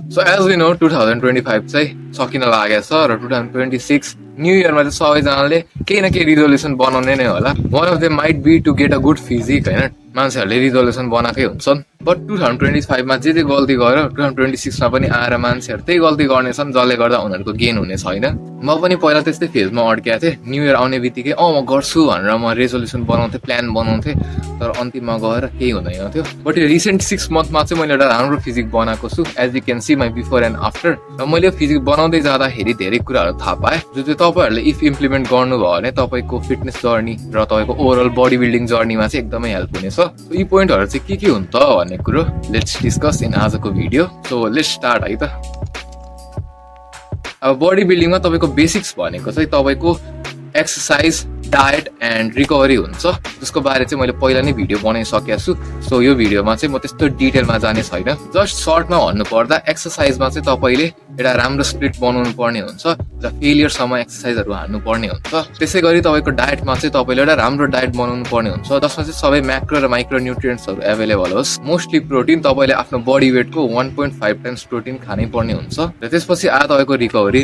So as we know 2025 चाहिँ सकिन लागेको छ र 2026 न्यू इयरमा चाहिँ सबैजनाले केही न केही रिजोल्युसन बनाउने नै होला। One of them might be to get a good physique होइन, मान्छेहरूले रिजोल्युसन बनाएकै हुन्छन्। बट 2025 मा जे गल्ती गर्यो 2026 मा पनि आएर मान्छेहरू त्यही गल्ती गर्नेछन्, जसले गर्दा उनीहरूको गेन हुने छैन। म पनि पहिला त्यस्तै फेजमा अड्किएको थिएँ। न्यू इयर आउने बित्तिकै म गर्छु भनेर म रेजोल्युसन बनाउँथेँ, प्लान बनाउँथेँ, तर अन्तिममा गएर केही हुँदैन थियो। बट यो रिसेन्ट 6 मन्थमा चाहिँ मैले एउटा राम्रो फिजिक बनाएको छु। As you can see my before and after. र मैले फिजिक बनाउँदै जाँदाखेरि धेरै कुराहरू थाहा पाएँ, जो चाहिँ तपाईँहरूले इफ इम्प्लिमेन्ट गर्नुभयो भने तपाईँको फिटनेस जर्नी र तपाईँको ओभरअल बडी बिल्डिङ जर्नीमा चाहिँ एकदमै हेल्प हुनेछ। यी पोइन्टहरू चाहिँ के हुन् त भन्ने कुरो लेट्स डिस्कस इन आजको भिडियो। सो लेट्स स्टार्ट है त। अब बडी बिल्डिङमा तपाईँको बेसिक्स भनेको चाहिँ तपाईँको एक्सर्साइज, डायट एन्ड रिकभरी हुन्छ, जसको बारे चाहिँ मैले पहिला नै भिडियो बनाइसकेको छु। सो यो भिडियोमा चाहिँ म त्यस्तो डिटेलमा जाने छैन। जस्ट सर्टमा भन्नु पर्दा एक्सर्साइजमा चाहिँ तपाईँले एउटा राम्रो स्प्लिट बनाउनु पर्ने हुन्छ र फेलियरसम्म एक्सर्साइजहरू हान्नु पर्ने हुन्छ। त्यसै गरी तपाईँको डायटमा चाहिँ तपाईँले एउटा राम्रो डायट बनाउनु पर्ने हुन्छ, जसमा चाहिँ सबै म्याक्रो र माइक्रो न्युट्रिएन्ट्सहरू एभाइलेबल होस्। मोस्टली प्रोटिन, तपाईँले आफ्नो बडी वेटको 1.5 टाइम्स प्रोटिन खानै पर्ने हुन्छ। र त्यसपछि आयो तपाईँको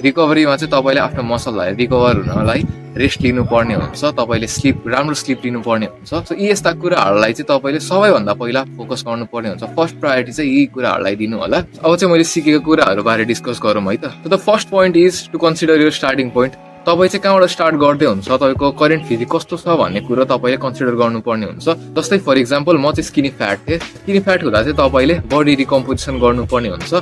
रिकभरीमा चाहिँ तपाईँले आफ्नो मसललाई रिकभर हुनलाई रेस्ट लिनुपर्ने हुन्छ, तपाईँले राम्रो स्लिप लिनुपर्ने हुन्छ। सो यी यस्ता कुराहरूलाई चाहिँ तपाईँले सबैभन्दा पहिला फोकस गर्नुपर्ने हुन्छ। फर्स्ट प्रायोरिटी चाहिँ यी कुराहरूलाई दिनु होला। अब चाहिँ मैले सिकेको कुराहरू बारे डिस्कस गरौँ है त। The first point is to consider your starting point. तपाईँ चाहिँ कहाँबाट स्टार्ट गर्दै हुन्छ, तपाईँको करेन्ट फिजिक कस्तो छ भन्ने कुरो तपाईँले कन्सिडर गर्नुपर्ने हुन्छ। जस्तै फर इक्जाम्पल म चाहिँ स्किनी फ्याट थिएँ। स्किनी फ्याट हुँदा चाहिँ तपाईँले बडी रिकम्पोजिसन गर्नुपर्ने हुन्छ।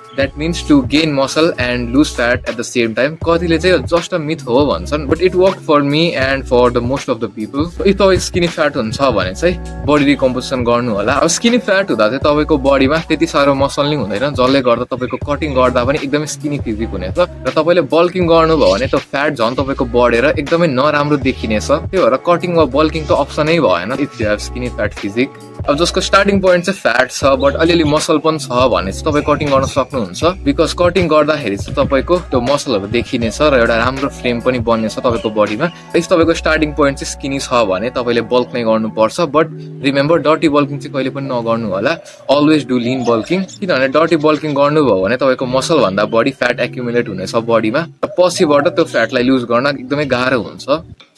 That means to gain muscle and lose fat at the same time. कतिले चाहिँ जस्ट अ मिथ हो भन्छन्, but it work for me and for the most of the people. If तपाईँ स्किनी फ्याट हुन्छ भने चाहिँ बडी रिकम्पोजिसन गर्नु होला। अब स्किनी फ्याट हुँदा चाहिँ तपाईँको बडीमा त्यति साह्रो मसल नै हुँदैन, जसले गर्दा तपाईँको कटिङ गर्दा पनि एकदमै स्किनी फिजिक हुनेछ। र तपाईँले बल्किङ गर्नुभयो भने त फ्याट झन् तपाईँको बढेर एकदमै नराम्रो देखिनेछ। त्यही भएर कटिङ वा बल्किङ त अप्सनै भएन if you have skinny fat physique. अब जसको स्टार्टिङ पोइन्ट चाहिँ फ्याट छ बट अलिअलि मसल पनि छ भने चाहिँ तपाईँ कटिङ गर्न सक्नुहुन्छ, बिकज कटिङ गर्दाखेरि चाहिँ तपाईँको त्यो मसलहरू देखिनेछ र एउटा राम्रो फ्रेम पनि बन्नेछ तपाईँको बडीमा। इफ तपाईँको स्टार्टिङ पोइन्ट चाहिँ स्किनी छ भने तपाईँले बल्क नै गर्नुपर्छ। बट रिमेम्बर डर्टी बल्किङ चाहिँ कहिले पनि नगर्नु होला। अलवेज डु लिन बल्किङ, किनभने डर्टी बल्किङ गर्नुभयो भने तपाईँको मसलभन्दा बढी फ्याट एक्युमुलेट हुनेछ बडीमा र पछिबाट त्यो फ्याटलाई लुज गर्न एकदमै गाह्रो हुन्छ।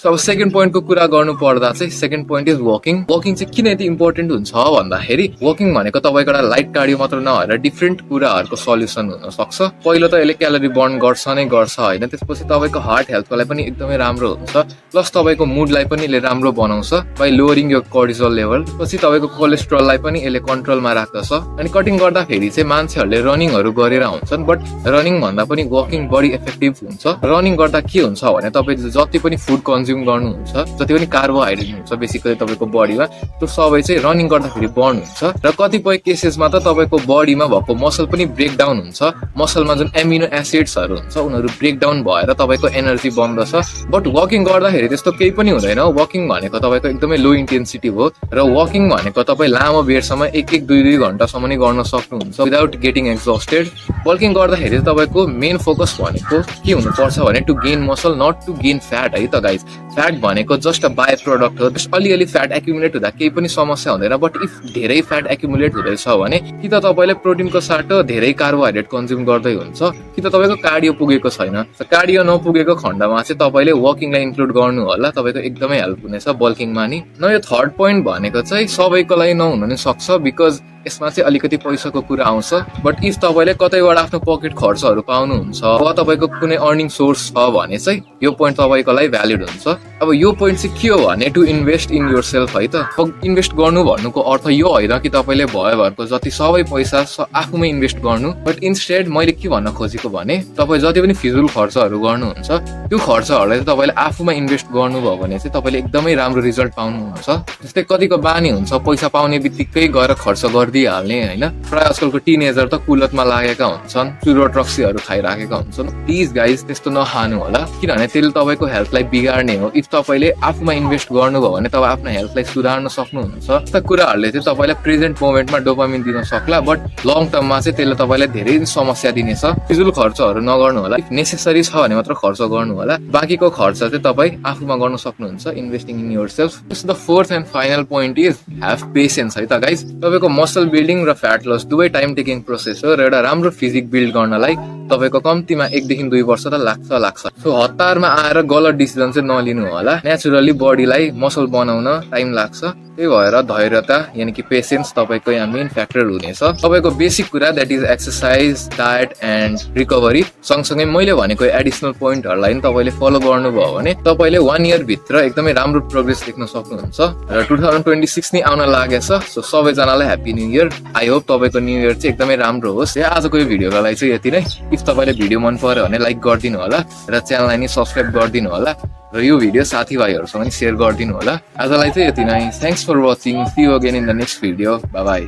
सो अब सेकेन्ड पोइन्टको कुरा गर्नु पर्दा चाहिँ second point is walking. Walking चाहिँ किन यति इम्पोर्टेन्ट हुन्छ भन्दाखेरि वकिङ भनेको तपाईँको एउटा लाइट कार्डियो मात्र नभएर डिफ्रेन्ट कुराहरूको सल्युसन हुन सक्छ। पहिलो त यसले क्यालोरी बर्न गर्छ नै गर्छ होइन, त्यसपछि तपाईँको हार्ट हेल्थको लागि पनि एकदमै राम्रो हुन्छ। प्लस तपाईँको मुडलाई पनि यसले राम्रो बनाउँछ बाई लोवरिङ यो कर्टिसोल लेभल। पछि तपाईँको कोलेस्ट्रोललाई पनि यसले कन्ट्रोलमा राख्दछ। अनि कटिङ गर्दाखेरि चाहिँ मान्छेहरूले रनिङहरू गरेर हुन्छन्, बट रनिङ भन्दा पनि वकिङ बढी इफेक्टिभ हुन्छ। रनिङ गर्दा के हुन्छ भने तपाईँले जति पनि फुड कन्ज्युम गर्नुहुन्छ, जति पनि कार्बोहाइड्रेट हुन्छ बेसिकली तपाईँको बडीमा, त्यो सबै चाहिँ रनिङ गर्दाखेरि बर्न हुन्छ। र कतिपय केसेसमा त तपाईँको बडीमा भएको मसल पनि ब्रेकडाउन हुन्छ। मसलमा जुन एमिनो एसिड्सहरू हुन्छ उनीहरू ब्रेकडाउन भएर तपाईँको एनर्जी बन्दछ। बट वकिङ गर्दाखेरि त्यस्तो केही पनि हुँदैन। वकिङ भनेको तपाईँको एकदमै लो इन्टेन्सिटी हो र वकिङ भनेको तपाईँ लामो बेरसम्म 1-2 घन्टासम्म नै गर्न सक्नुहुन्छ विदाउट गेटिङ एक्जस्टेड। वकिङ गर्दाखेरि तपाईँको मेन फोकस भनेको के हुनुपर्छ भने to gain muscle, not to gain fat है त गाइज। फ्याट भनेको जस्ट अ बाई प्रडक्ट हो। अलिअलि फ्याट एक्युमुलेट हुँदा केही पनि समस्या हुँदैन। बट इफ धेरै फ्याट एक्युमुलेट हुँदैछ भने कि त तपाईँले प्रोटिनको साटो धेरै कार्बोहाइड्रेट कन्ज्युम गर्दै हुन्छ, कि त तपाईँको कार्डियो पुगेको छैन। कार्डियो नपुगेको खण्डमा चाहिँ तपाईँले वकिङलाई इन्क्लुड गर्नु होला, तपाईँको एकदमै हेल्प हुनेछ बल्किङमा नि। न यो थर्ड पोइन्ट भनेको चाहिँ सबैको लागि नहुन नि सक्छ, बिकज यसमा चाहिँ अलिकति पैसाको कुरा आउँछ। बट इफ तपाईँले कतैबाट आफ्नो पकेट खर्चहरू पाउनुहुन्छ वा तपाईँको कुनै अर्निङ सोर्स छ भने चाहिँ यो पोइन्ट तपाईँको लागि भ्यालिड हुन्छ। अब यो पोइन्ट चाहिँ के हो भने to invest in yourself है त। इन्भेस्ट गर्नु भन्नुको अर्थ यो होइन कि तपाईँले भयभरको जति सबै पैसा आफूमै इन्भेस्ट गर्नु, बट इन्स्टेड मैले के भन्न खोजेको भने तपाईँ जति पनि फिजुल खर्चहरू गर्नुहुन्छ त्यो खर्चहरूलाई चाहिँ तपाईँले आफूमा इन्भेस्ट गर्नुभयो भने चाहिँ तपाईँले एकदमै राम्रो रिजल्ट पाउनुहुन्छ। जस्तै कतिको बानी हुन्छ पैसा पाउने बित्तिकै गएर खर्च गरिदिइहाल्ने होइन। प्रायः आजकलको टिनेजर त कुलतमा लागेका हुन्छन्, चुरो ट्रक्सीहरू खाइराखेका हुन्छन्। प्लिज गाइज त्यस्तो नखानु होला, किनभने त्यसले तपाईँको हेल्थलाई बिगार्ने हो। इफ तपाईले आफूमा इन्भेस्ट गर्नुभयो भने तपाईँ आफ्नो हेल्थलाई सुधार्न सक्नुहुन्छ। यस्ता कुराहरूले चाहिँ तपाईँलाई प्रेजेन्ट मोमेन्टमा डोपामिन दिन सक्ला, बट लङ टर्ममा चाहिँ त्यसले तपाईँलाई धेरै समस्या दिनेछ। फिजुल खर्चहरू नगर्नु होला, नेसेसरी छ भने मात्र खर्च गर्नु होला, बाँकीको खर्च चाहिँ तपाईँ आफूमा गर्न सक्नुहुन्छ। Investing in your self. The fourth and final point is have patience है त गाइज। तपाईँको मसल बिल्डिङ र फ्याट लस दुवै टाइम टेकिङ प्रोसेस हो र एउटा राम्रो फिजिक बिल्ड गर्नलाई तपाईँको कम्तीमा 1 देखि 2 वर्ष त लाग्छ। सो हतारमा आएर गलत डिसिजन चाहिँ नलिनु होला। नेचुरली बडीलाई मसल बनाउन टाइम लाग्छ, त्यही भएर धैर्यता यानि कि पेसेन्स तपाईँको यहाँ मेन फ्याक्टर हुनेछ। तपाईँको बेसिक कुरा that is exercise, diet and recovery. सँगसँगै मैले भनेको एडिसनल पोइन्टहरूलाई पनि तपाईँले फलो गर्नुभयो भने तपाईँले 1 इयर भित्र एकदमै राम्रो प्रोग्रेस देख्न सक्नुहुन्छ। र 2026 नै आउन लागेछ। सो सबैजनालाई happy new year. I hope तपाईँको न्यू इयर चाहिँ एकदमै राम्रो होस्। आजको यो भिडियोको लागि चाहिँ यति नै। इफ तपाईँले भिडियो मन पर्यो भने लाइक गरिदिनु होला र च्यानललाई नि सब्सक्राइब गरिदिनु होला र यो भिडियो साथीभाइहरूसँग पनि सेयर गरिदिनु होला। आजलाई चाहिँ यति नै। Thanks for watching. See you again in the next video. Bye by.